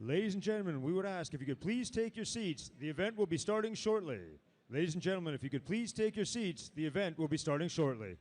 Ladies and gentlemen, we would ask if you could please take your seats. The event will be starting shortly. Ladies and gentlemen, if you could please take your seats, the event will be starting shortly.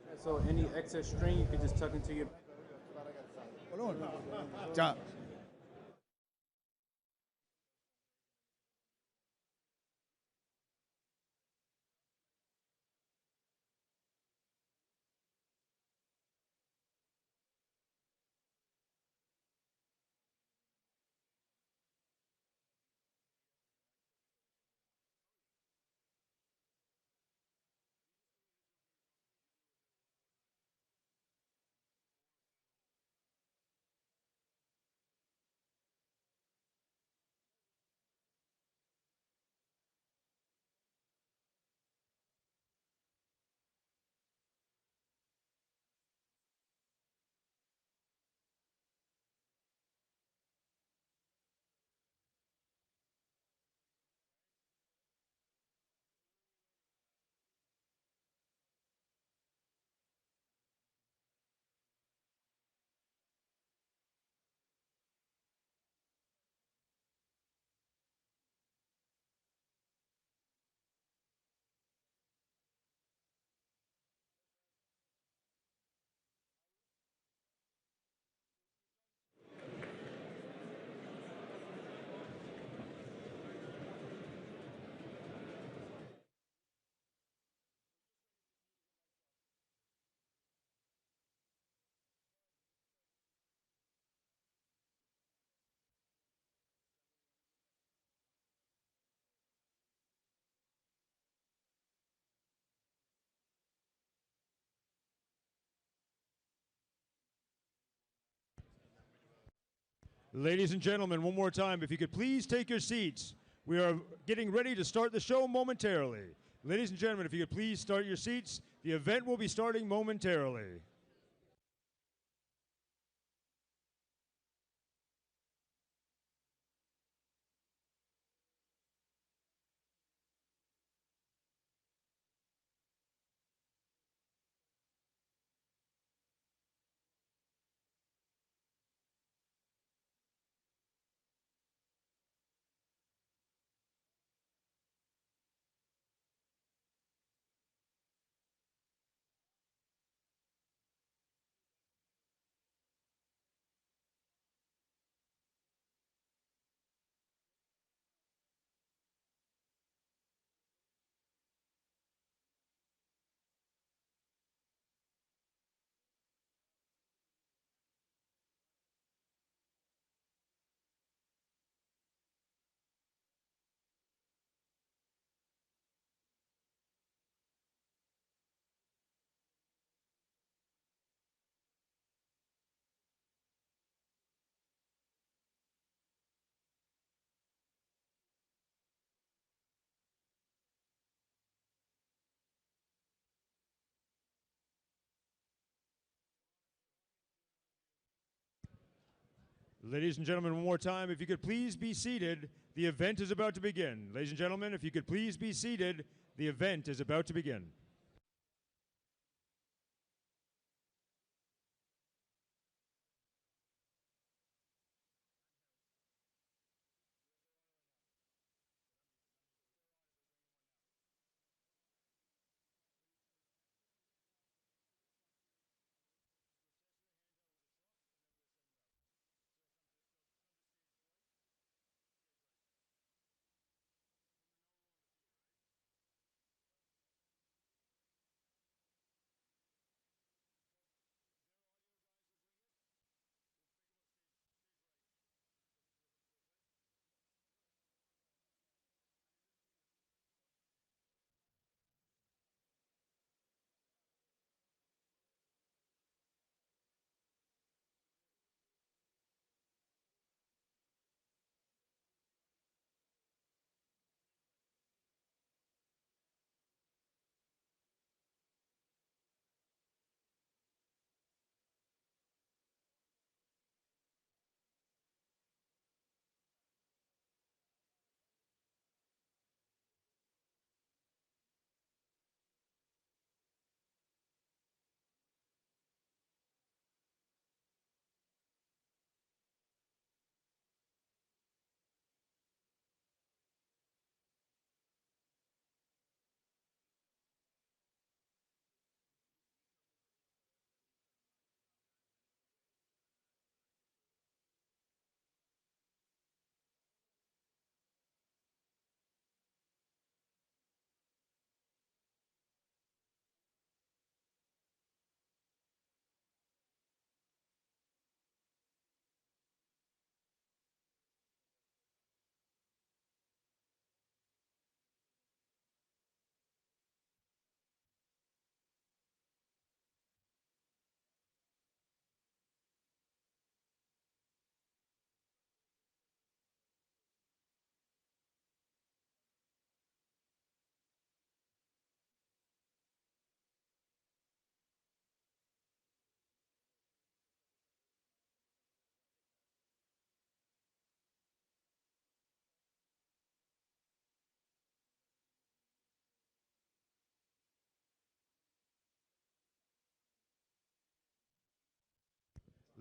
And so any excess string you could just tuck into your. 자, Ladies and gentlemen, one more time, if you could please take your seats. We are getting ready to start the show momentarily. Ladies and gentlemen, if you could please start your seats, the event will be starting momentarily. Ladies and gentlemen, one more time, if you could please be seated, the event is about to begin. Ladies and gentlemen, if you could please be seated, the event is about to begin.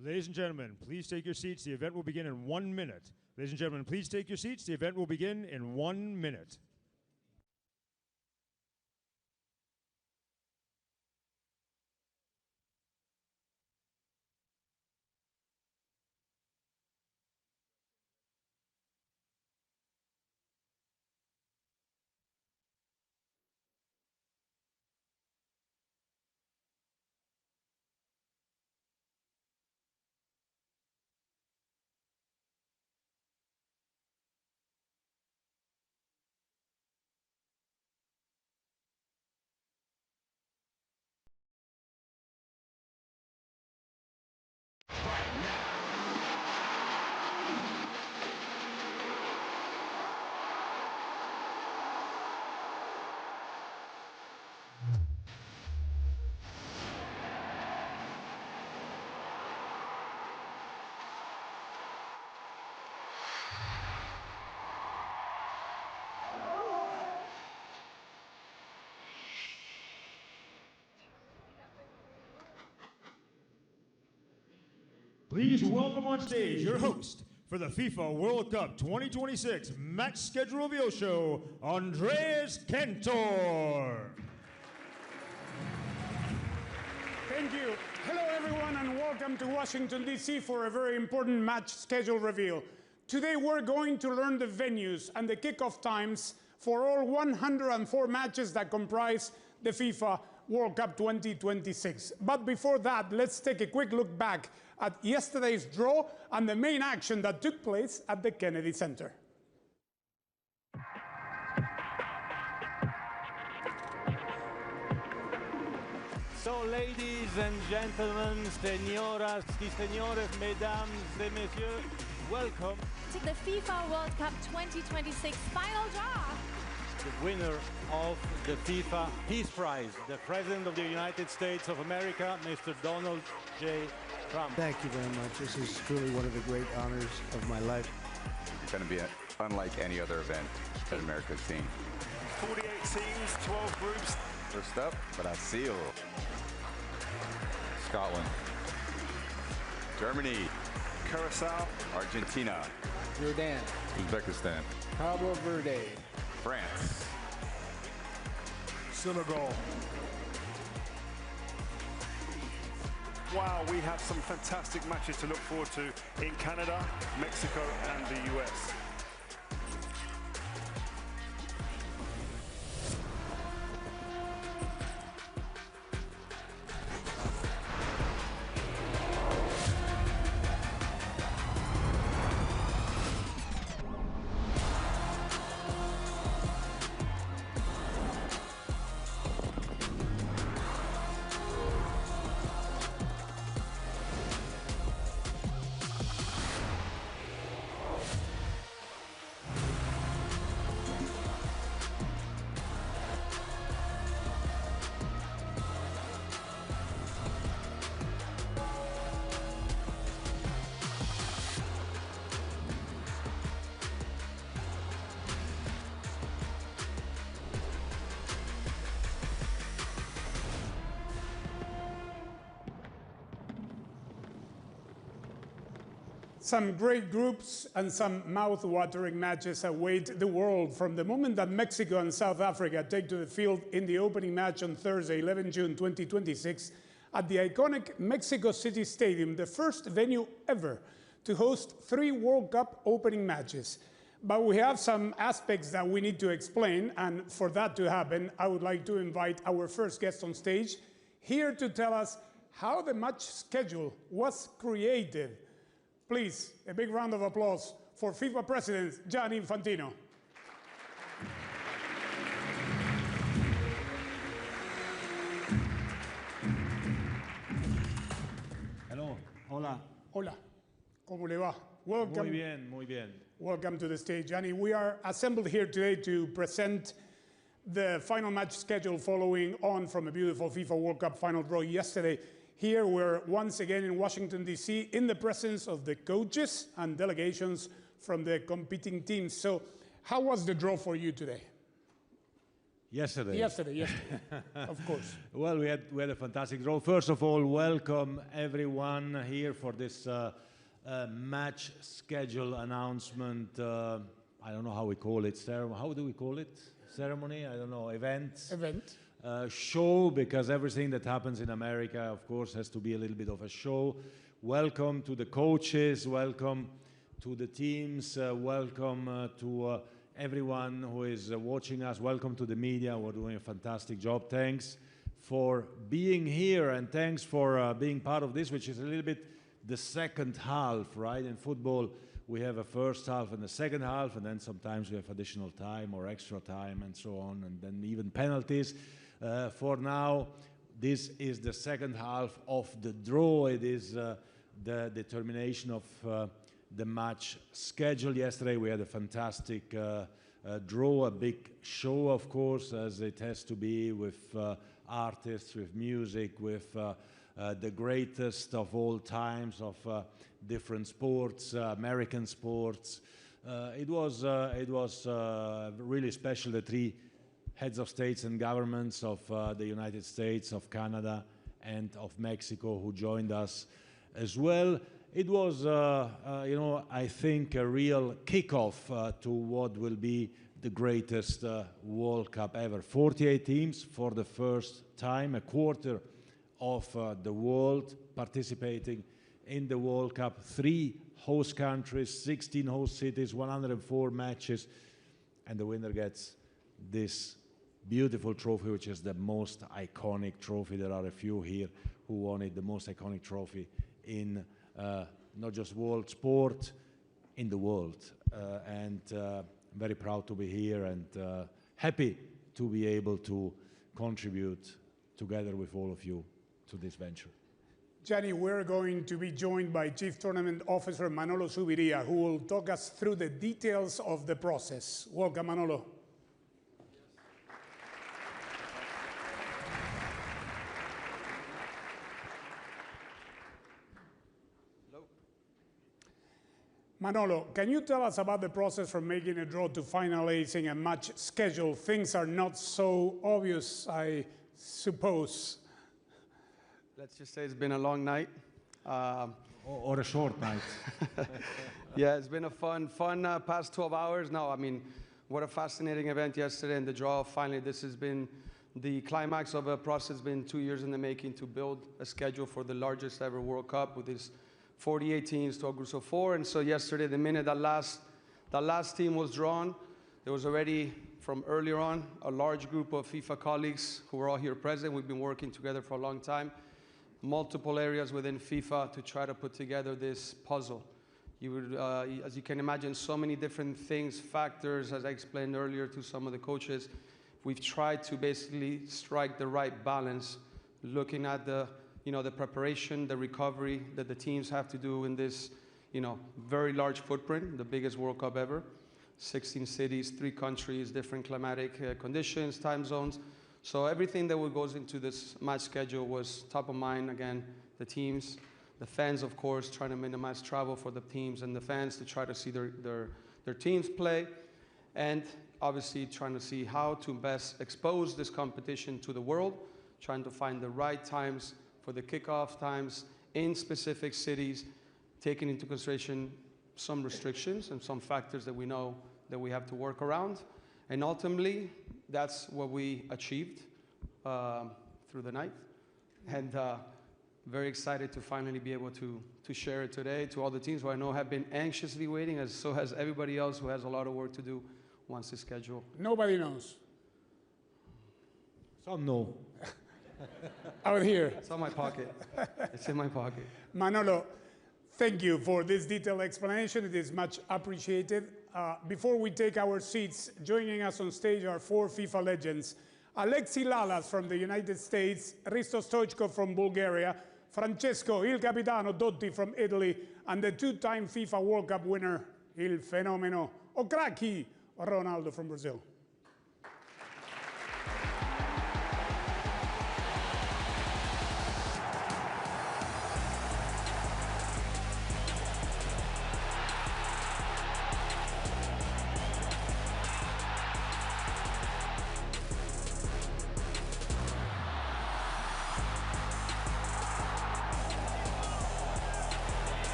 Ladies and gentlemen, please take your seats. The event will begin in 1 minute. Ladies and gentlemen, please take your seats. The event will begin in 1 minute. Please welcome on stage your host for the FIFA World Cup 2026 Match Schedule Reveal Show, Andreas Cantor. Thank you. Hello, everyone, and welcome to Washington, D.C. for a very important match schedule reveal. Today, we're going to learn the venues and the kickoff times for all 104 matches that comprise the FIFA World Cup 2026. But before that, let's take a quick look back at yesterday's draw and the main action that took place at the Kennedy Center. So, ladies and gentlemen, señoras y señores, mesdames et messieurs, welcome to the FIFA World Cup 2026 final draw. winner of the FIFA Peace Prize, the President of the United States of America, Mr. Donald J. Trump. Thank you very much. This is truly one of the great honors of my life. It's going to be unlike any other event that America's seen. 48 teams, 12 groups. First up, Brazil. Scotland. Germany. Curacao. Argentina. Jordan. Uzbekistan. Cabo Verde. France. Senegal. Wow, we have some fantastic matches to look forward to in Canada, Mexico, and the US. Some great groups and some mouth-watering matches await the world from the moment that Mexico and South Africa take to the field in the opening match on Thursday, 11 June 2026, at the iconic Mexico City Stadium, the first venue ever to host 3 World Cup opening matches. But we have some aspects that we need to explain, and for that to happen, I would like to invite our first guest on stage here to tell us how the match schedule was created. Please, a big round of applause for FIFA President Gianni Infantino. Hello, hola. Hola, ¿cómo le va? Welcome. Muy bien, muy bien. Welcome to the stage, Gianni. We are assembled here today to present the final match schedule following on from a beautiful FIFA World Cup final draw yesterday. Here we're once again in Washington, D.C., in the presence of the coaches and delegations from the competing teams. So how was the draw for you today? Yesterday, of course. Well, we had a fantastic draw. First of all, welcome everyone here for this match schedule announcement. I don't know how we call it. How do we call it? Ceremony? I don't know. Event. Show, because everything that happens in America, of course, has to be a little bit of a show. Welcome to the coaches, welcome to the teams, welcome to everyone who is watching us, welcome to the media. We're doing a fantastic job. Thanks for being here, and thanks for being part of this, which is a little bit the second half, right? In football, we have a first half and a second half, and then sometimes we have additional time or extra time and so on, and then even penalties. For now, this is the second half of the draw. It is the determination of the match schedule. Yesterday we had a fantastic draw, a big show, of course, as it has to be, with artists, with music, with the greatest of all times of different sports, American sports. It was really special. The 3 heads of states and governments of the United States, of Canada, and of Mexico who joined us as well. It was, I think, a real kickoff to what will be the greatest World Cup ever. 48 teams for the first time, a quarter of the world participating in the World Cup. 3 host countries, 16 host cities, 104 matches, and the winner gets this beautiful trophy, which is the most iconic trophy. There are a few here who wanted the most iconic trophy in not just world sport, in the world. And very proud to be here, and happy to be able to contribute together with all of you to this venture. Gianni, we're going to be joined by Chief Tournament Officer Manolo Zubiria, who will talk us through the details of the process. Welcome, Manolo. Manolo, can you tell us about the process from making a draw to finalizing a match schedule? Things are not so obvious, I suppose. Let's just say it's been a long night. Or a short night. Yeah, it's been a fun past 12 hours. No, I mean, what a fascinating event yesterday and the draw. Finally, this has been the climax of a process, been 2 years in the making to build a schedule for the largest ever World Cup with these 48 teams, 12 groups of 4. And so yesterday, the minute that last team was drawn, there was already, from earlier on, a large group of FIFA colleagues who were all here present. We've been working together for a long time. Multiple areas within FIFA to try to put together this puzzle. You would, as you can imagine, so many different things, factors, as I explained earlier to some of the coaches. We've tried to basically strike the right balance, looking at the preparation, the recovery that the teams have to do in this, very large footprint, the biggest World Cup ever. 16 cities, 3 countries, different climatic conditions, time zones. So everything that goes into this match schedule was top of mind. Again, the teams, the fans, of course, trying to minimize travel for the teams and the fans to try to see their teams play. And obviously trying to see how to best expose this competition to the world, trying to find the right times for the kickoff times in specific cities, taking into consideration some restrictions and some factors that we know that we have to work around. And ultimately, that's what we achieved through the night. And very excited to finally be able to share it today to all the teams who I know have been anxiously waiting, as so has everybody else who has a lot of work to do once the schedule. Nobody knows. Some know. Out here. It's in my pocket. It's in my pocket. Manolo, thank you for this detailed explanation. It is much appreciated. Before we take our seats, joining us on stage are 4 FIFA legends. Alexi Lalas from the United States, Risto Stoichkov from Bulgaria, Francesco Il Capitano Dotti from Italy, and the 2-time FIFA World Cup winner, Il Fenomeno Okraki Ronaldo from Brazil.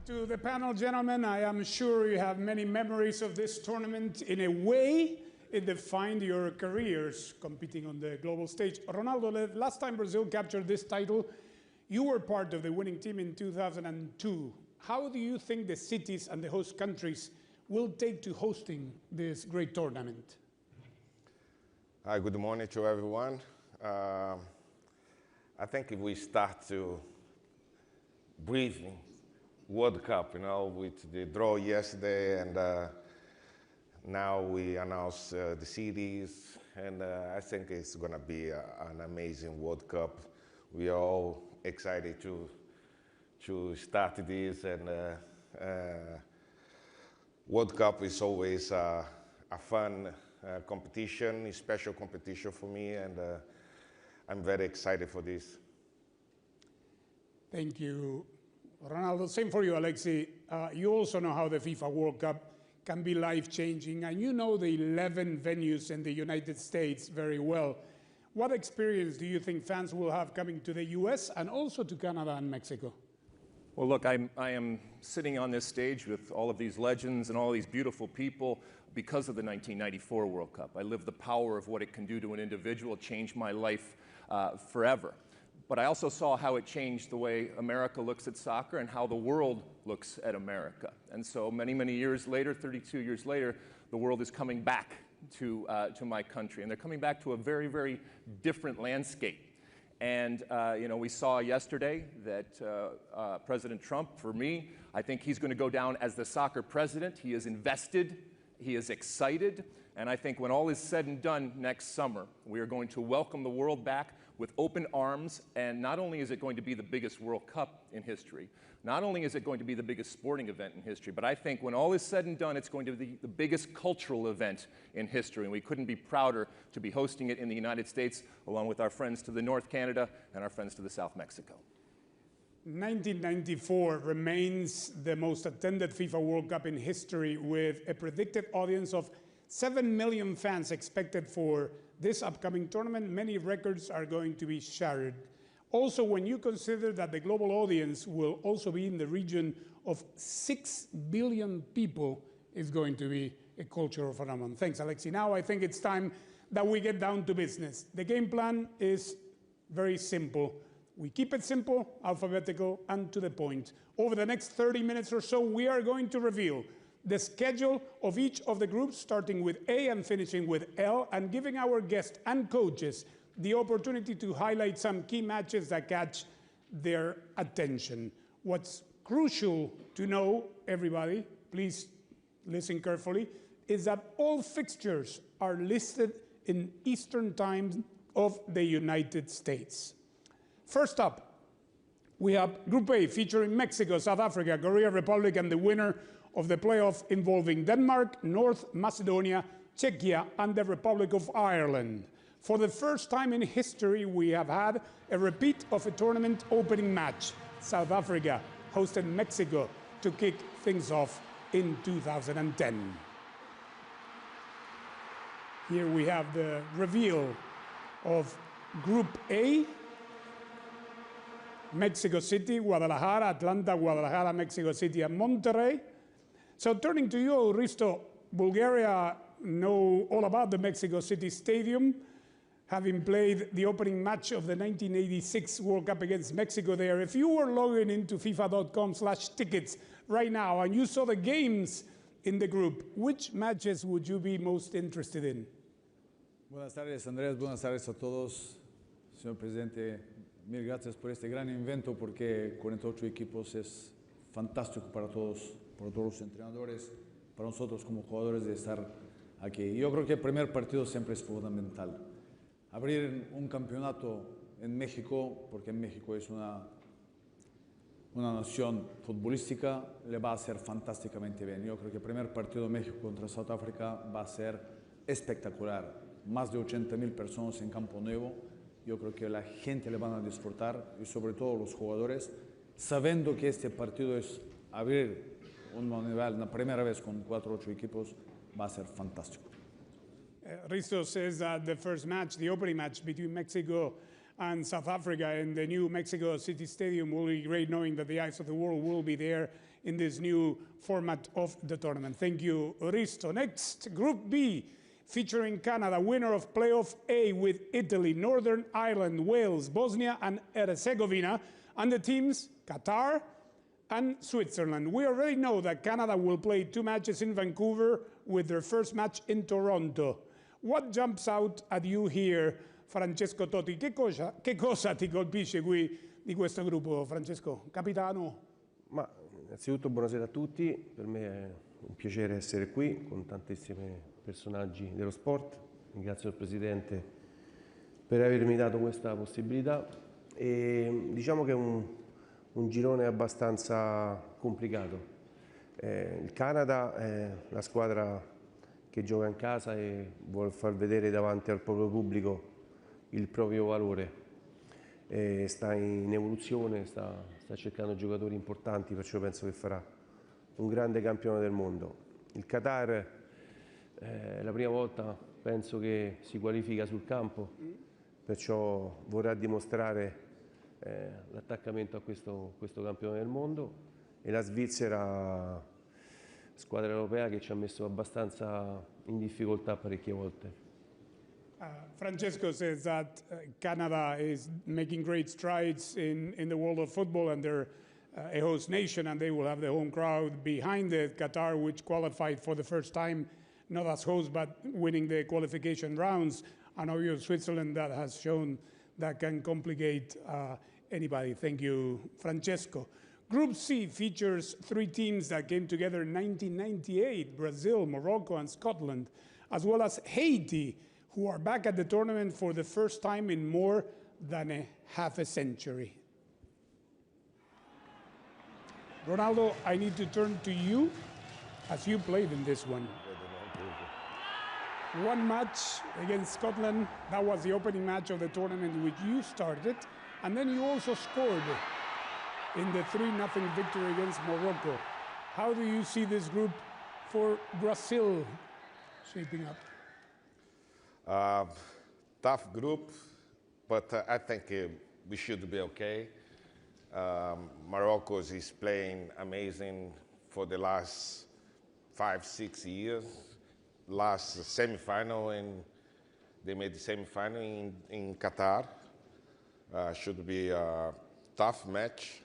To the panel, gentlemen, I am sure you have many memories of this tournament. In a way, it defined your careers competing on the global stage. Ronaldo, the last time Brazil captured this title, you were part of the winning team in 2002. How do you think the cities and the host countries will take to hosting this great tournament? Hi, good morning to everyone. I think if we start to breathing World Cup, with the draw yesterday, and now we announce the cities, and I think it's going to be an amazing World Cup. We are all excited to start this, and World Cup is always a fun competition, a special competition for me, and I'm very excited for this. Thank you, Ronaldo. Same for you, Alexi. You also know how the FIFA World Cup can be life-changing, and you know the 11 venues in the United States very well. What experience do you think fans will have coming to the US and also to Canada and Mexico? Well, look, I am sitting on this stage with all of these legends and all these beautiful people because of the 1994 World Cup. I lived the power of what it can do to an individual, changed my life forever. But I also saw how it changed the way America looks at soccer and how the world looks at America. And so many, many years later, 32 years later, the world is coming back to my country. And they're coming back to a very, very different landscape. And we saw yesterday that President Trump, for me, I think he's going to go down as the soccer president. He is invested, he is excited, and I think when all is said and done next summer, we are going to welcome the world back with open arms, and not only is it going to be the biggest World Cup in history, not only is it going to be the biggest sporting event in history, but I think when all is said and done, it's going to be the biggest cultural event in history, and we couldn't be prouder to be hosting it in the United States, along with our friends to the North Canada and our friends to the South Mexico. 1994 remains the most attended FIFA World Cup in history, with a predicted audience of 7 million fans expected for this upcoming tournament. Many records are going to be shattered. Also, when you consider that the global audience will also be in the region of 6 billion people, it's going to be a cultural phenomenon. Thanks, Alexi. Now I think it's time that we get down to business. The game plan is very simple. We keep it simple, alphabetical, and to the point. Over the next 30 minutes or so, we are going to reveal the schedule of each of the groups, starting with A and finishing with L, and giving our guests and coaches the opportunity to highlight some key matches that catch their attention. What's crucial to know, everybody, please listen carefully, is that all fixtures are listed in Eastern Time of the United States. First up, we have Group A, featuring Mexico, South Africa, Korea Republic, and the winner of the playoff involving Denmark, North Macedonia, Czechia, and the Republic of Ireland. For the first time in history, we have had a repeat of a tournament opening match. South Africa hosted Mexico to kick things off in 2010. Here we have the reveal of Group A. Mexico City, Guadalajara, Atlanta, Guadalajara, Mexico City, and Monterrey. So turning to you, Risto, Bulgaria know all about the Mexico City Stadium, having played the opening match of the 1986 World Cup against Mexico there. If you were logging into FIFA.com/tickets right now and you saw the games in the group, which matches would you be most interested in? Buenas tardes, Andrés. Buenas tardes a todos. Señor Presidente, mil gracias por este gran evento, porque 48 equipos es fantástico para todos los entrenadores, para nosotros como jugadores de estar aquí. Yo creo que el primer partido siempre es fundamental. Abrir un campeonato en México, porque México es una nación futbolística, le va a hacer fantásticamente bien. Yo creo que el primer partido de México contra South Africa va a ser espectacular. Más de 80,000 personas en Campo Nuevo. Yo creo que la gente le van a disfrutar, y sobre todo los jugadores, sabiendo que este partido es abrir un nivel, la primera vez con 4-8 equipos, va a ser fantástico. Risto says that the first match, the opening match between Mexico and South Africa in the new Mexico City Stadium will be great, knowing that the eyes of the world will be there in this new format of the tournament. Thank you, Risto. Next, Group B, featuring Canada, winner of Playoff A with Italy, Northern Ireland, Wales, Bosnia and Herzegovina, and the teams Qatar and Switzerland. We already know that Canada will play 2 matches in Vancouver, with their first match in Toronto. What jumps out at you here, Francesco Totti? Che cosa ti colpisce qui di questo gruppo, Francesco? Capitano? Ma innanzitutto buonasera a tutti, per me è un piacere essere qui con tantissimi personaggi dello sport. Ringrazio il Presidente per avermi dato questa possibilità, e diciamo che è un girone abbastanza complicato. Il Canada è la squadra che gioca in casa e vuole far vedere davanti al proprio pubblico il proprio valore. Sta in evoluzione, sta cercando giocatori importanti, perciò penso che farà un grande campione del mondo. Il Qatar è la prima volta, penso, che si qualifica sul campo, perciò vorrà dimostrare l'attaccamento a questo campione del mondo. E la Svizzera, squadra europea che ci ha messo abbastanza in difficoltà parecchie volte. Francesco says that Canada is making great strides in the world of football, and they're a host nation, and they will have the home crowd behind it. Qatar, which qualified for the first time, not as host, but winning the qualification rounds. And obviously Switzerland, that has shown that can complicate anybody. Thank you, Francesco. Group C features 3 teams that came together in 1998, Brazil, Morocco, and Scotland, as well as Haiti, who are back at the tournament for the first time in more than a half a century. Ronaldo, I need to turn to you as you played in this one. One match against Scotland, that was the opening match of the tournament in which you started, and then you also scored in the 3-0 victory against Morocco. How do you see this group for Brazil shaping up? Tough group, but I think we should be okay. Morocco is playing amazing for the last 5-6 years. Last semi-final, and they made the semi-final in Qatar. Should be a tough match.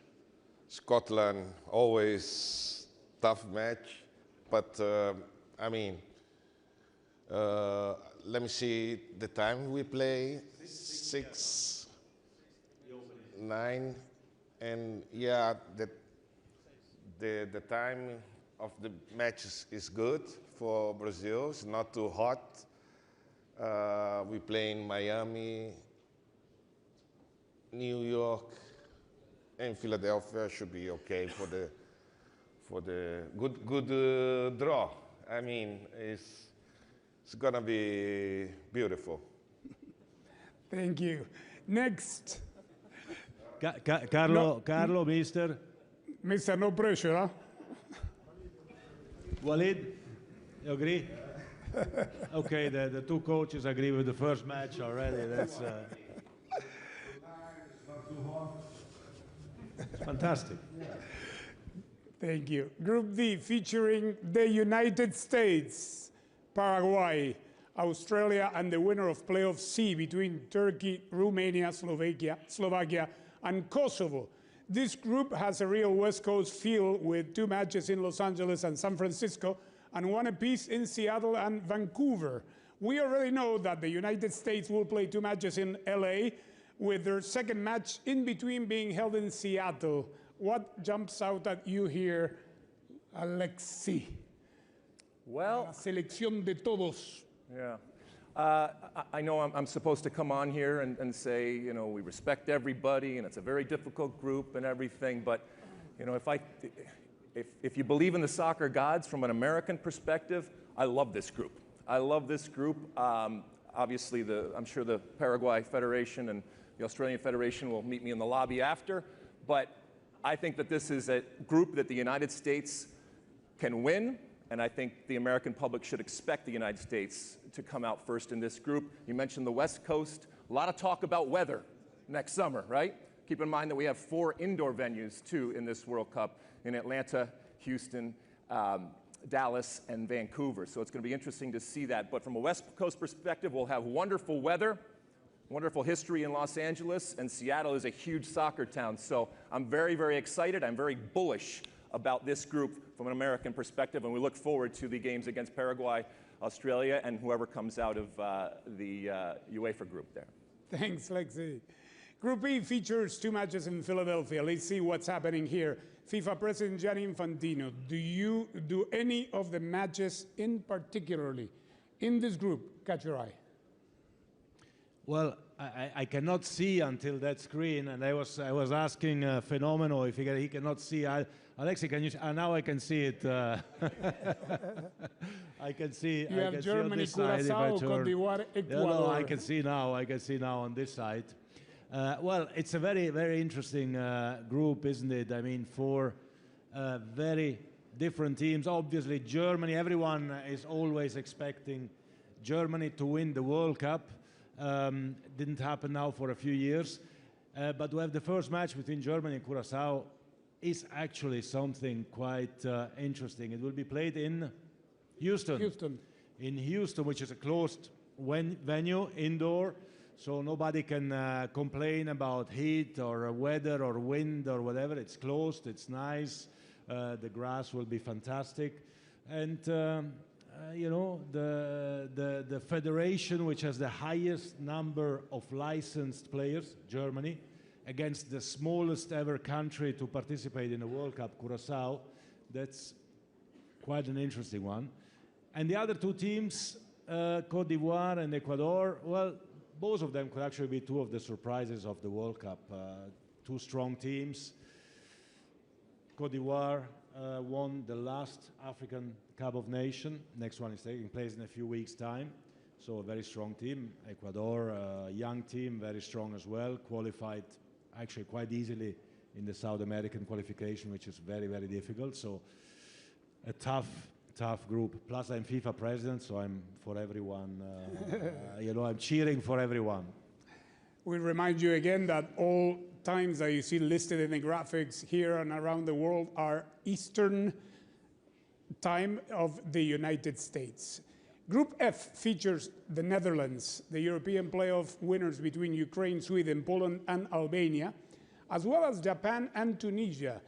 Scotland, always tough match. But, I mean, let me see the time we play, 6, 9, and yeah, the time of the match is good for Brazil. It's not too hot. We play in Miami, New York, and Philadelphia. Should be okay for the good draw. I mean, it's gonna be beautiful. Thank you. Next. Carlo, Mr. Mr. No pressure, huh? Walid, you agree? Okay, the two coaches agree with the first match already. That's fantastic. Thank you. Group D featuring the United States, Paraguay, Australia, and the winner of playoff C between Turkey, Romania, Slovakia, and Kosovo. This group has a real West Coast feel with 2 matches in Los Angeles and San Francisco and 1 apiece in Seattle and Vancouver. We already know that the United States will play 2 matches in LA, with their second match in between being held in Seattle. What jumps out at you here, Alexi? Well, la selección de todos. Yeah. I know I'm supposed to come on here and say, you know, we respect everybody and it's a very difficult group and everything, but, you know, if you believe in the soccer gods from an American perspective, I love this group. I love this group. Obviously, I'm sure the Paraguay Federation and the Australian Federation will meet me in the lobby after, but I think that this is a group that the United States can win, and I think the American public should expect the United States to come out first in this group. You mentioned the West Coast. A lot of talk about weather next summer, right? Keep in mind that we have 4 indoor venues, too, in this World Cup, in Atlanta, Houston, Dallas, and Vancouver. So it's going to be interesting to see that. But from a West Coast perspective, we'll have wonderful weather, wonderful history in Los Angeles, and Seattle is a huge soccer town. So I'm very, very excited. I'm very bullish about this group from an American perspective, and we look forward to the games against Paraguay, Australia, and whoever comes out of the UEFA group there. Thanks, Lexi. Group E features 2 matches in Philadelphia. Let's see what's happening here. FIFA President Gianni Infantino, do any of the matches in particularly in this group catch your eye? Well, I cannot see until that screen, and I was asking Fenomeno if he cannot see. Alexi, can you? Now I can see it. I can see. You have Germany, Curaçao, Côte d'Ivoire, Ecuador. No, I can see now. I can see now on this side. Well, it's a very, very interesting group, isn't it? I mean, 4 very different teams. Obviously, Germany. Everyone is always expecting Germany to win the World Cup. Didn't happen now for a few years. But to have the first match between Germany and Curaçao is actually something quite interesting. It will be played in Houston. In Houston, which is a closed venue, indoor, so nobody can complain about heat or weather or wind or whatever. It's closed, it's nice, the grass will be fantastic. And you know, the federation which has the highest number of licensed players, Germany, against the smallest ever country to participate in a World Cup, Curaçao, that's quite an interesting one. And the other 2 teams, Côte d'Ivoire and Ecuador, well, both of them could actually be two of the surprises of the World Cup. Two strong teams. Côte d'Ivoire won the last African Cup of Nations. Next one is taking place in a few weeks' time. So a very strong team. Ecuador, a young team, very strong as well. Qualified actually quite easily in the South American qualification, which is very, very difficult. So a tough group. Plus I'm FIFA president, so I'm for everyone. You know, I'm cheering for everyone. We remind you again that all times that you see listed in the graphics here and around the world are Eastern time of the United States. Group F features the Netherlands, the European playoff winners between Ukraine, Sweden, Poland, and Albania, as well as Japan and Tunisia.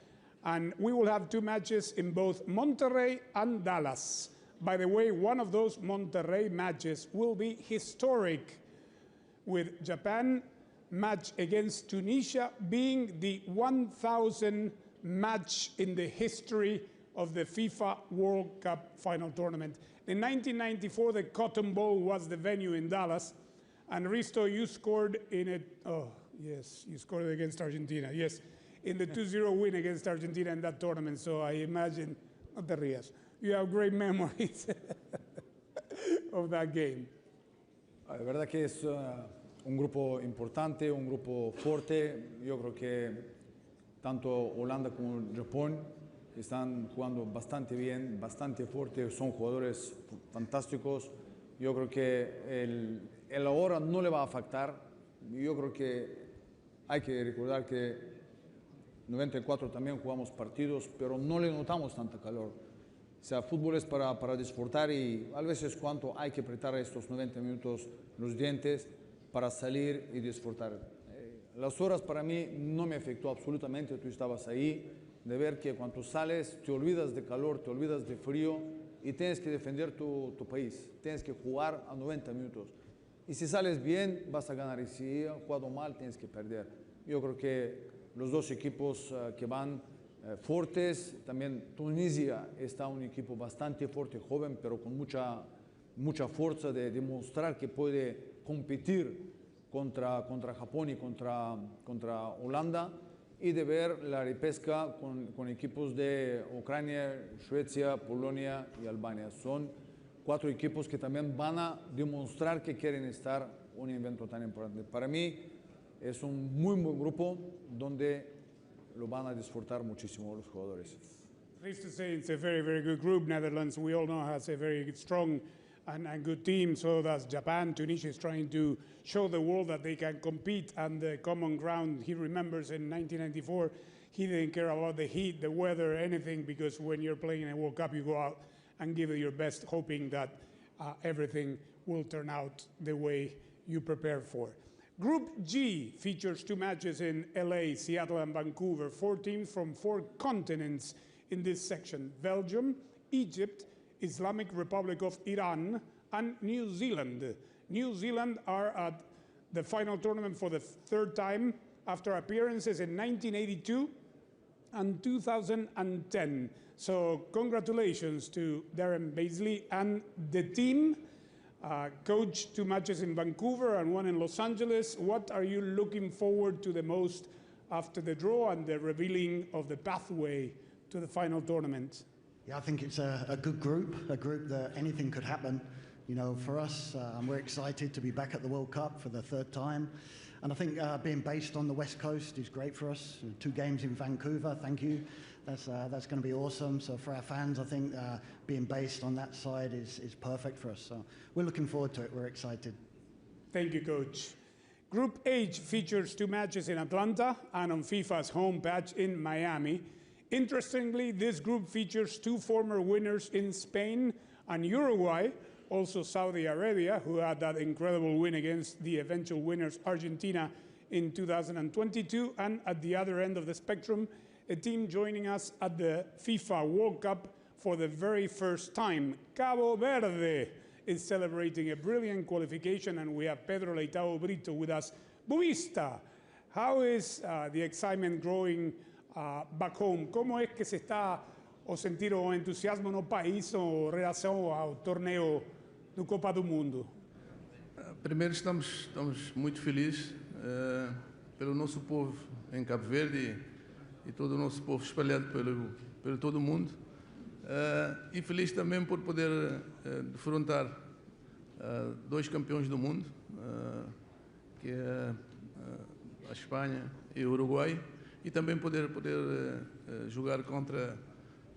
And we will have two matches in both Monterrey and Dallas. By the way, one of those Monterrey matches will be historic, with Japan match against Tunisia being the 1,000th match in the history of the FIFA World Cup final tournament. In 1994, the Cotton Bowl was the venue in Dallas, and Risto, you scored in it. Oh, yes, you scored against Argentina. Yes, in the 2-0 win against Argentina in that tournament. So I imagine, no te rías, you have great memories of that game. La verdad que es un grupo importante, un grupo fuerte. Yo creo que tanto Holanda como Japón están jugando bastante bien, bastante fuerte, son jugadores fantásticos. Yo creo que el ahora no le va a afectar. Yo creo que hay que recordar que en 94 también jugamos partidos, pero no le notamos tanta calor. O sea, fútbol es para disfrutar y a veces cuando hay que apretar estos 90 minutos los dientes para salir y disfrutar. Las horas para mí no me afectó absolutamente, tú estabas ahí, de ver que cuando sales te olvidas de calor, te olvidas de frío y tienes que defender tu país, tienes que jugar a 90 minutos. Y si sales bien, vas a ganar, y si has jugado mal, tienes que perder. Yo creo que los dos equipos que van fuertes, también Tunisia está un equipo bastante fuerte, joven, pero con mucha fuerza de demostrar que puede competir contra Japón y contra Holanda, y de ver la repesca con equipos de Ucrania, Suecia, Polonia y Albania. Son 4 equipos que también van a demostrar que quieren estar en un evento tan importante. Para mí es un muy buen grupo donde lo van a disfrutar muchísimo los jugadores. Needless to say, it's a very, very good group. Netherlands, we all know, has a very strong and good team. So does Japan. Tunisia is trying to show the world that they can compete on the common ground. He remembers in 1994, he didn't care about the heat, the weather, anything, because when you're playing in a World Cup, you go out and give it your best, hoping that everything will turn out the way you prepare for. Group G features 2 matches in LA, Seattle, and Vancouver. 4 teams from 4 continents in this section: Belgium, Egypt, Islamic Republic of Iran, and New Zealand. New Zealand are at the final tournament for the 3rd time after appearances in 1982 and 2010. So congratulations to Darren Baisley and the team. Coach, 2 matches in Vancouver and 1 in Los Angeles. What are you looking forward to the most after the draw and the revealing of the pathway to the final tournament? Yeah, I think it's a good group, a group that anything could happen. You know, for us, we're excited to be back at the World Cup for the 3rd time. And I think being based on the West Coast is great for us. 2 games in Vancouver, thank you. That's going to be awesome. So for our fans, I think being based on that side is perfect for us. So we're looking forward to it. We're excited. Thank you, Coach. Group H features 2 matches in Atlanta and on FIFA's home patch in Miami. Interestingly, this group features 2 former winners in Spain and Uruguay, also Saudi Arabia, who had that incredible win against the eventual winners Argentina in 2022, and at the other end of the spectrum, a team joining us at the FIFA World Cup for the very first time. Cabo Verde is celebrating a brilliant qualification, and we have Pedro Leitao Brito with us. Buvista, how is the excitement growing back home? ¿Cómo es que se está o sentir o entusiasmo no país o relação ao torneio do Copa do Mundo? Primeiro estamos muito felizes pelo nosso povo em Cabo Verde e todo o nosso povo espalhado pelo todo o mundo. E feliz também por poder defrontar dois campeões do mundo, que é a Espanha e o Uruguai, e também poder jogar contra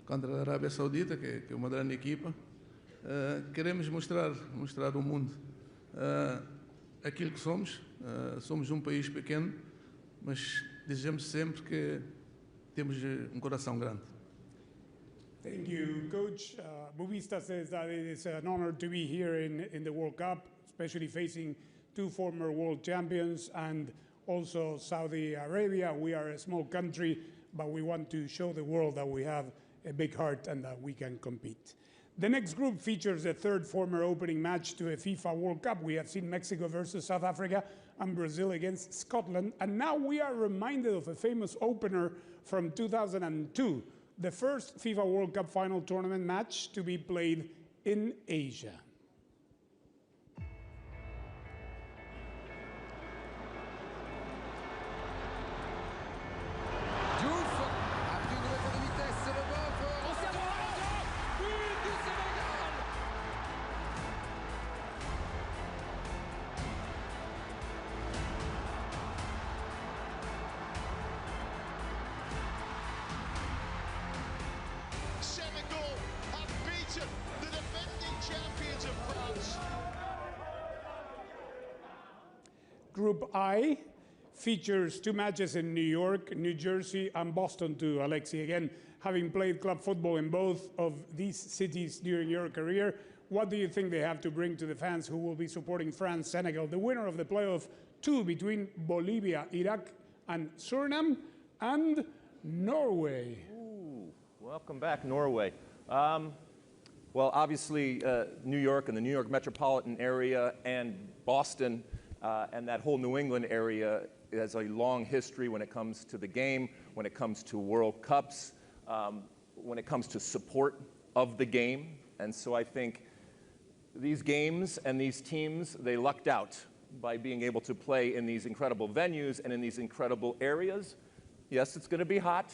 a Arábia Saudita, que é uma grande equipa. Queremos mostrar ao mundo aquilo que somos. Somos um país pequeno, mas dizemos sempre que temos coração grande. Thank you, Coach. Bubista says that it is an honor to be here in the World Cup, especially facing two former world champions and also Saudi Arabia. We are a small country, but we want to show the world that we have a big heart and that we can compete. The next group features the third former opening match to a FIFA World Cup. We have seen Mexico versus South Africa and Brazil against Scotland. And now we are reminded of a famous opener from 2002, the first FIFA World Cup final tournament match to be played in Asia. Group I features two matches in New York, New Jersey, and Boston too, Alexi. Again, having played club football in both of these cities during your career, what do you think they have to bring to the fans who will be supporting France, Senegal, the winner of the playoff 2 between Bolivia, Iraq, and Suriname, and Norway? Ooh, welcome back, Norway. Well, obviously, New York and the New York metropolitan area and Boston and that whole New England area has a long history when it comes to the game, when it comes to World Cups, when it comes to support of the game. And so I think these games and these teams, they lucked out by being able to play in these incredible venues and in these incredible areas. Yes, it's going to be hot.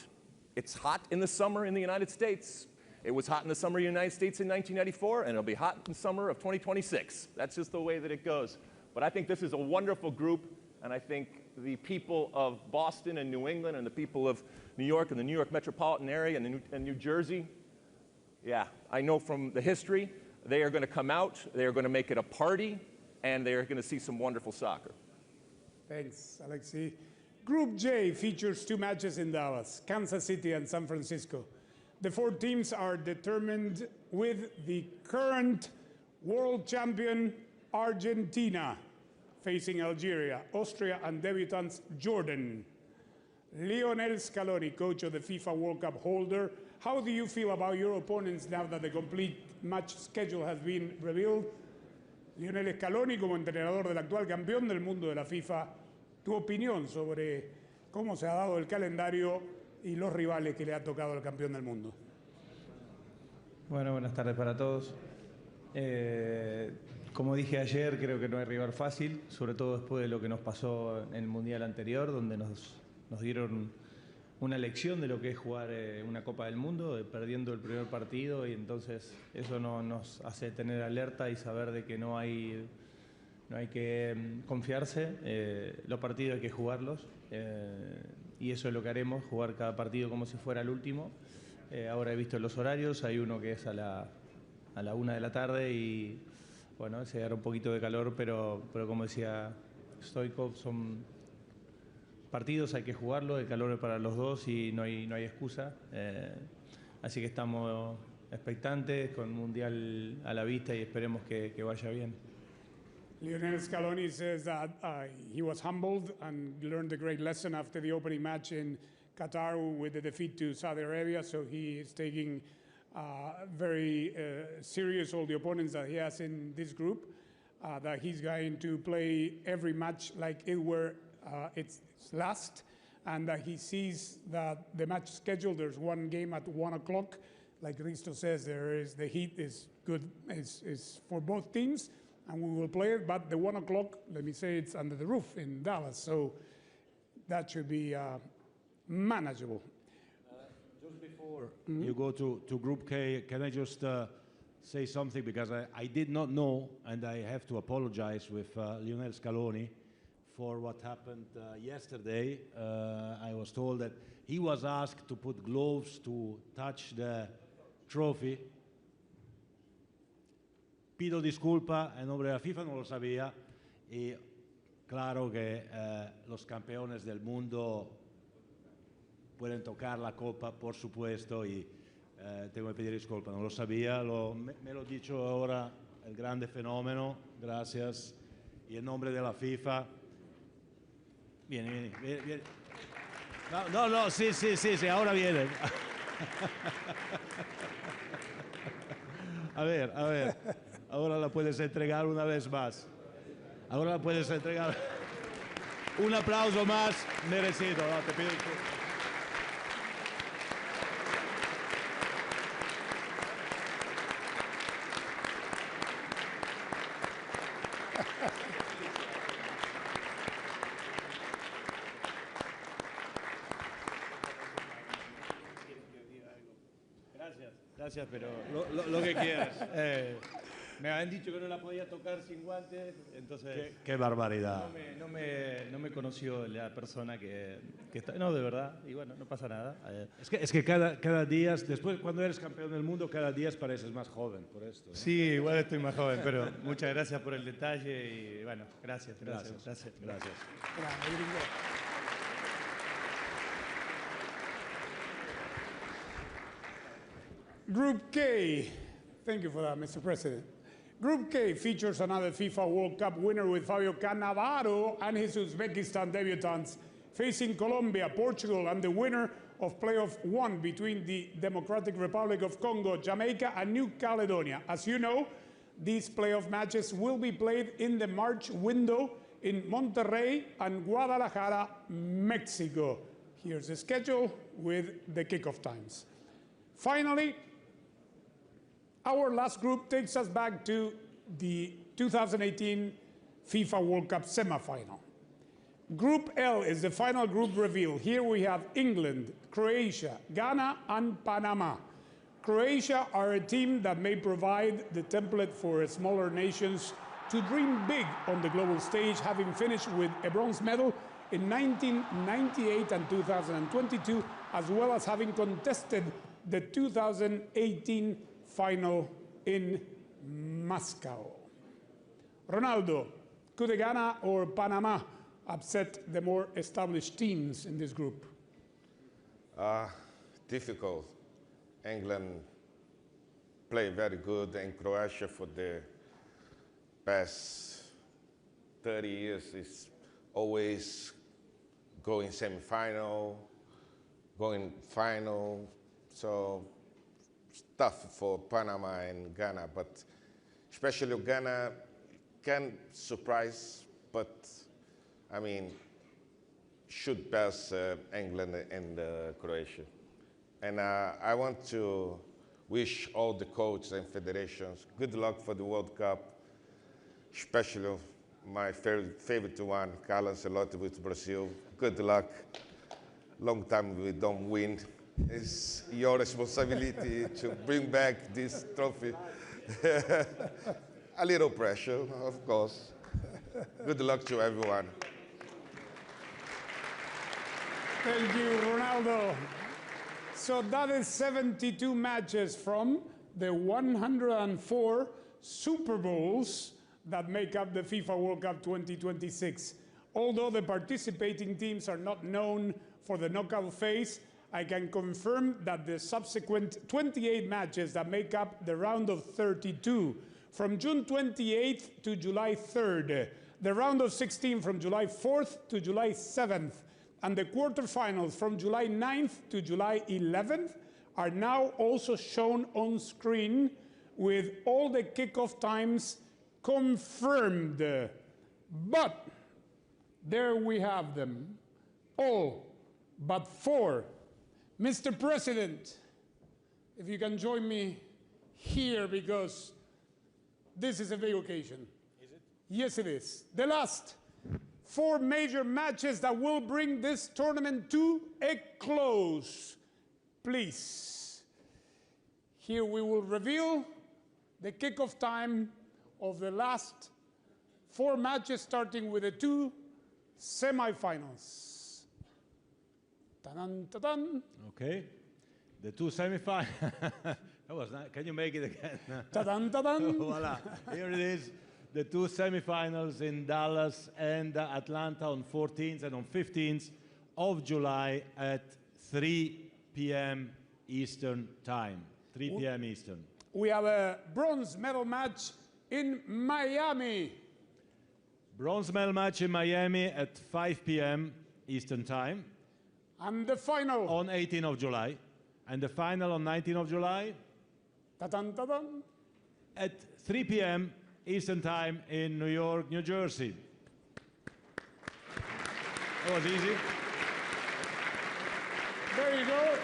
It's hot in the summer in the United States. It was hot in the summer in the United States in 1994, and it'll be hot in the summer of 2026. That's just the way that it goes. But I think this is a wonderful group, and I think the people of Boston and New England and the people of New York and the New York metropolitan area and New Jersey, yeah, I know from the history, they are going to come out, they are going to make it a party, and they are going to see some wonderful soccer. Thanks, Alexi. Group J features two matches in Dallas, Kansas City and San Francisco. The four teams are determined with the current world champion, Argentina, facing Algeria, Austria, and debutants Jordan. Lionel Scaloni, coach of the FIFA World Cup holder, how do you feel about your opponents now that the complete match schedule has been revealed? Lionel Scaloni, como entrenador del actual campeón del mundo de la FIFA, tu opinión sobre cómo se ha dado el calendario y los rivales que le ha tocado al campeón del mundo. Bueno, buenas tardes para todos. Como dije ayer, creo que no hay rival fácil, sobre todo después de lo que nos pasó en el Mundial anterior, donde nos dieron una lección de lo que es jugar una Copa del Mundo, perdiendo el primer partido, y entonces eso nos hace tener alerta y saber de que no hay que confiarse, los partidos hay que jugarlos, y eso es lo que haremos, jugar cada partido como si fuera el último. Ahora he visto los horarios, hay uno que es a la 1 de la tarde y bueno, se dará un poquito de calor, pero como decía Stoikov, son partidos, hay que jugarlo, el calor es para los dos y no hay excusa. Así que estamos expectantes, con Mundial a la vista y esperemos que vaya bien. Lionel Scaloni says that he was humbled and learned a great lesson after the opening match in Qatar with the defeat to Saudi Arabia, so he is taking very serious all the opponents that he has in this group, that he's going to play every match like it were its last, and that he sees that the match schedule, there's one game at 1 o'clock. Like Risto says, the heat is good, is for both teams, and we will play it, but the 1 o'clock, let me say, it's under the roof in Dallas, so that should be manageable. Just before you go to Group K, can I just say something? Because I did not know, and I have to apologize with Lionel Scaloni for what happened yesterday. I was told that he was asked to put gloves to touch the trophy. Pido disculpa en nombre de la FIFA, no lo sabía. Y claro que los campeones del mundo pueden tocar la copa, por supuesto, y tengo que pedir disculpas, no lo sabía, me lo ha dicho ahora el grande fenómeno, gracias, y en nombre de la FIFA, viene. No, sí, ahora viene. A ver, ahora la puedes entregar una vez más, ahora la puedes entregar, un aplauso más merecido, no, te pido disculpas. Gracias, pero lo que quieras. Me habían dicho que no la podía tocar sin guantes, entonces... Qué barbaridad. No me conoció la persona que está... No, de verdad, y bueno, no pasa nada. Es que cada día, después cuando eres campeón del mundo, cada día pareces más joven por esto, ¿no? Sí, igual estoy más joven, pero muchas gracias por el detalle y bueno, gracias. Group K, thank you for that, Mr. President. Group K features another FIFA World Cup winner with Fabio Cannavaro and his Uzbekistan debutants facing Colombia, Portugal, and the winner of playoff 1 between the Democratic Republic of Congo, Jamaica, and New Caledonia. As you know, these playoff matches will be played in the March window in Monterrey and Guadalajara, Mexico. Here's the schedule with the kickoff times. Finally, our last group takes us back to the 2018 FIFA World Cup semifinal. Group L is the final group reveal. Here we have England, Croatia, Ghana, and Panama. Croatia are a team that may provide the template for smaller nations to dream big on the global stage, having finished with a bronze medal in 1998 and 2022, as well as having contested the 2018 final in Moscow. Ronaldo, could Ghana or Panama upset the more established teams in this group? Difficult. England play very good, and Croatia for the past 30 years is always going semi-final, going final, so tough for Panama and Ghana, but especially Ghana can surprise, but I mean, should pass England and Croatia. And I want to wish all the coaches and federations good luck for the World Cup, especially my favorite one, Carlos Ancelotti with Brazil. Good luck. Long time we don't win. It's your responsibility to bring back this trophy. A little pressure, of course. Good luck to everyone. Thank you, Ronaldo. So that is 72 matches from the 104 Super Bowls that make up the FIFA World Cup 2026. Although the participating teams are not known for the knockout phase, I can confirm that the subsequent 28 matches that make up the round of 32 from June 28th to July 3rd, the round of 16 from July 4th to July 7th, and the quarterfinals from July 9th to July 11th are now also shown on screen with all the kickoff times confirmed. But there we have them, all but 4. Mr. President, if you can join me here, because this is a big occasion. Yes, it is. The last 4 major matches that will bring this tournament to a close. Please. Here we will reveal the kickoff time of the last 4 matches, starting with the 2 semifinals. Ta-dan, ta-dan. Okay. The 2 semifinals. That was nice. Can you make it again? Ta-dan, ta-dan. Voila. Here it is. The 2 semifinals in Dallas and Atlanta on 14th and on 15th of July at 3 p.m. Eastern Time. 3 p.m. Eastern. We have a bronze medal match in Miami. Bronze medal match in Miami at 5 p.m. Eastern Time. And the final. On 18th of July. And the final on 19th of July. Ta-dan, ta-dan. At 3 p.m. Eastern Time in New York, New Jersey. That was easy. There you go.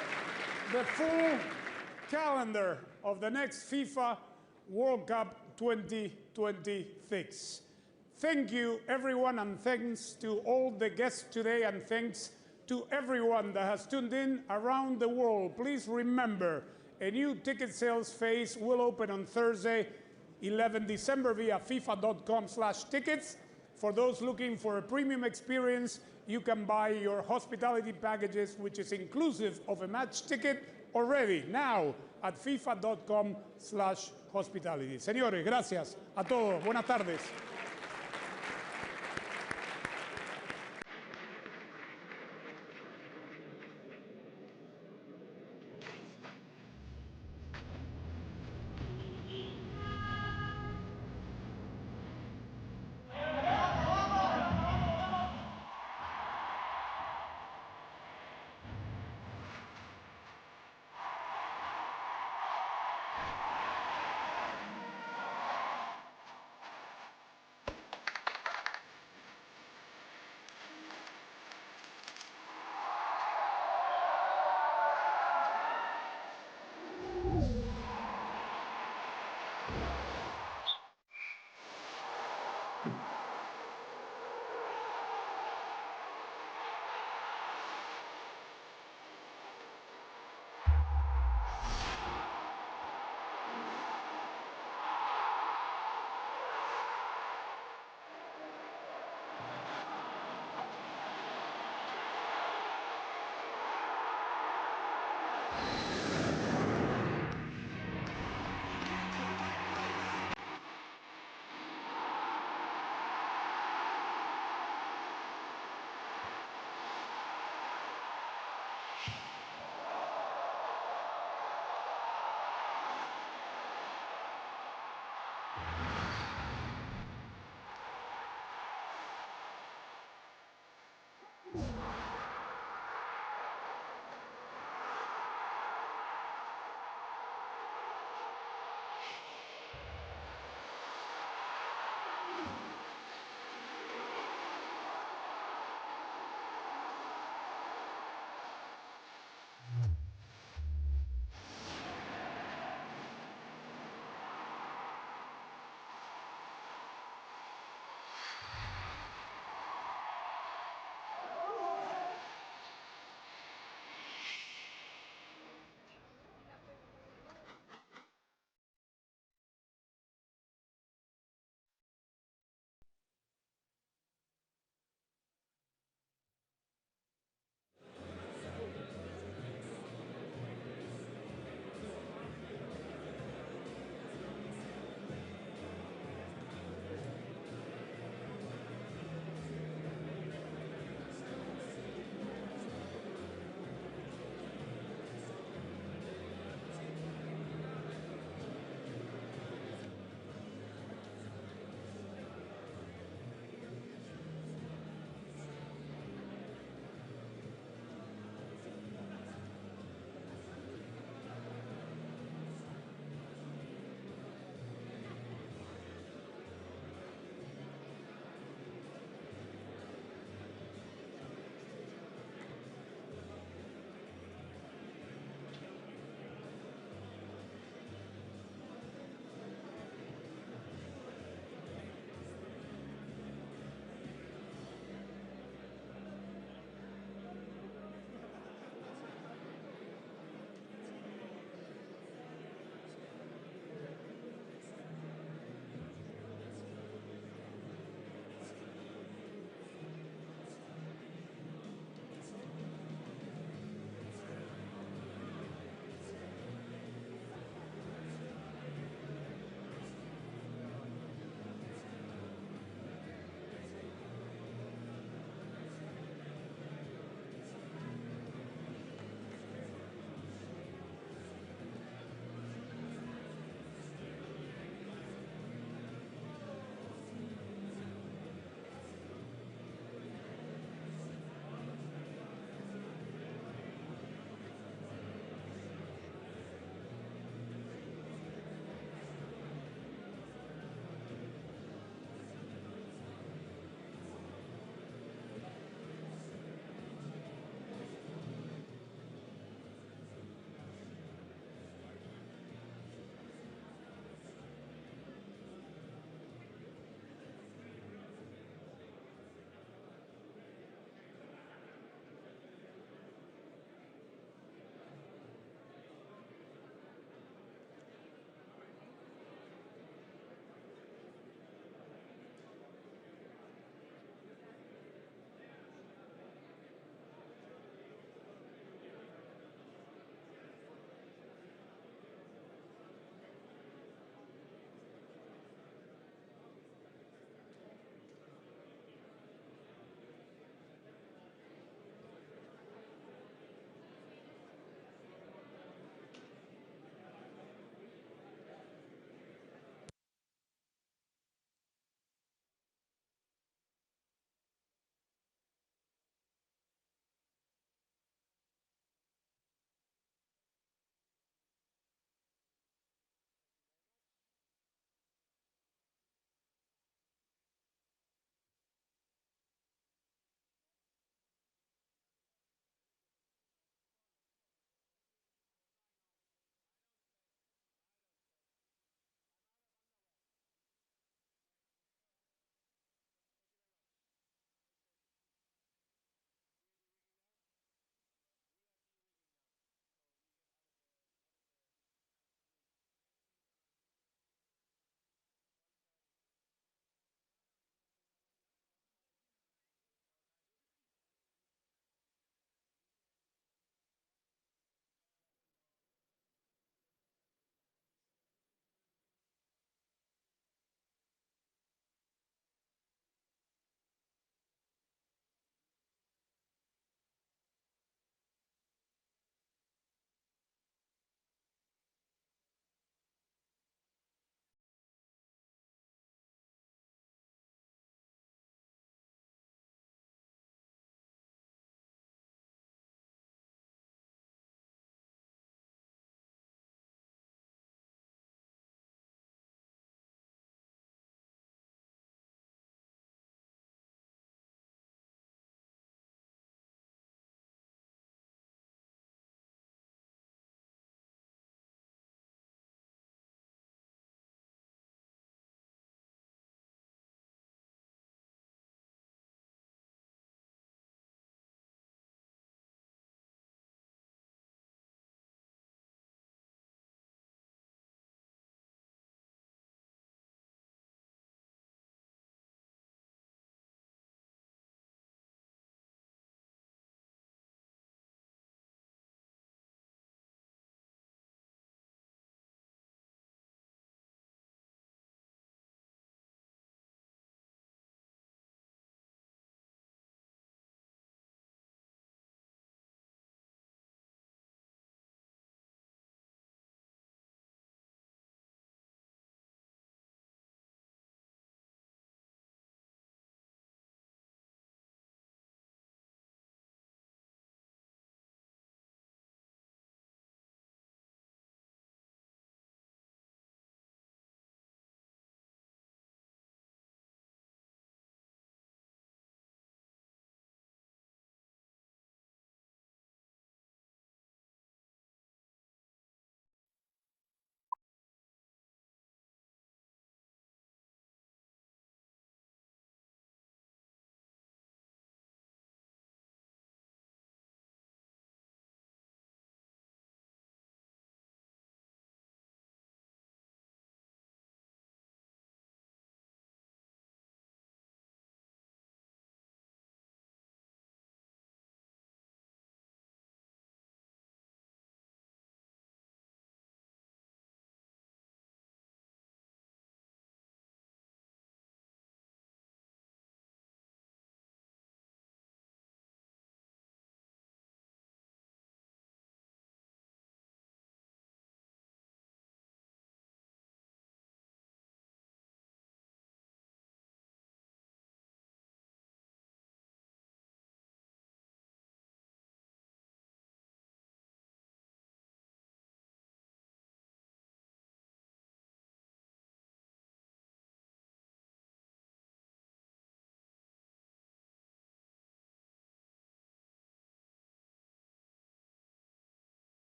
The full calendar of the next FIFA World Cup 2026. Thank you, everyone, and thanks to all the guests today, and thanks to everyone that has tuned in around the world. Please remember, a new ticket sales phase will open on Thursday, 11 December via FIFA.com/tickets. For those looking for a premium experience, you can buy your hospitality packages, which is inclusive of a match ticket, already now at FIFA.com/hospitality. Señores, gracias a todos. Buenas tardes.